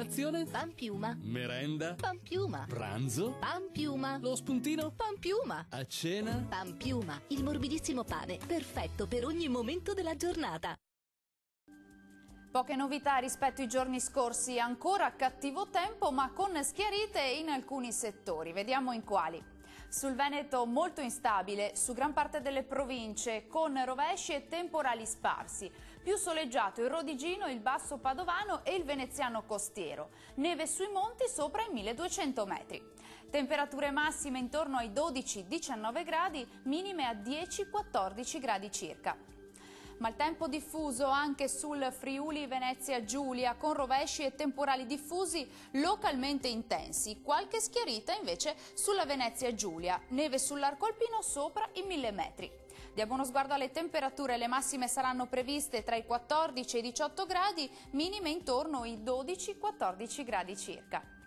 Colazione? Panpiuma. Merenda? Panpiuma. Pranzo? Panpiuma. Lo spuntino? Panpiuma. A cena? Panpiuma, il morbidissimo pane, perfetto per ogni momento della giornata. Poche novità rispetto ai giorni scorsi, ancora cattivo tempo ma con schiarite in alcuni settori. Vediamo in quali. Sul Veneto molto instabile, su gran parte delle province con rovesci e temporali sparsi. Più soleggiato il Rodigino, il Basso Padovano e il Veneziano costiero. Neve sui monti sopra i 1200 metri. Temperature massime intorno ai 12-19 gradi, minime a 10-14 gradi circa. Maltempo diffuso anche sul Friuli Venezia Giulia, con rovesci e temporali diffusi localmente intensi. Qualche schiarita invece sulla Venezia Giulia, neve sull'arco alpino sopra i 1000 metri. Diamo uno sguardo alle temperature, le massime saranno previste tra i 14 e i 18 gradi, minime intorno ai 12-14 gradi circa.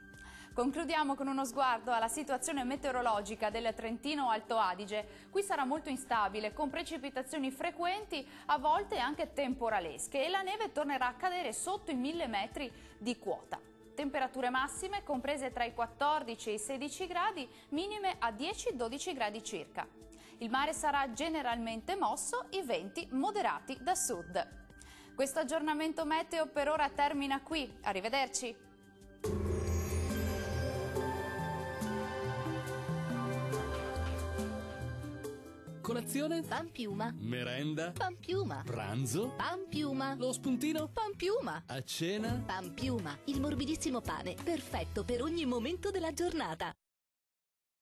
Concludiamo con uno sguardo alla situazione meteorologica del Trentino Alto Adige. Qui sarà molto instabile, con precipitazioni frequenti, a volte anche temporalesche, e la neve tornerà a cadere sotto i 1000 metri di quota. Temperature massime comprese tra i 14 e i 16 gradi, minime a 10-12 gradi circa. Il mare sarà generalmente mosso, i venti moderati da sud. Questo aggiornamento meteo per ora termina qui. Arrivederci! Colazione? Panpiuma. Merenda? Panpiuma. Pranzo? Panpiuma. Lo spuntino? Panpiuma. A cena? Panpiuma, il morbidissimo pane, perfetto per ogni momento della giornata.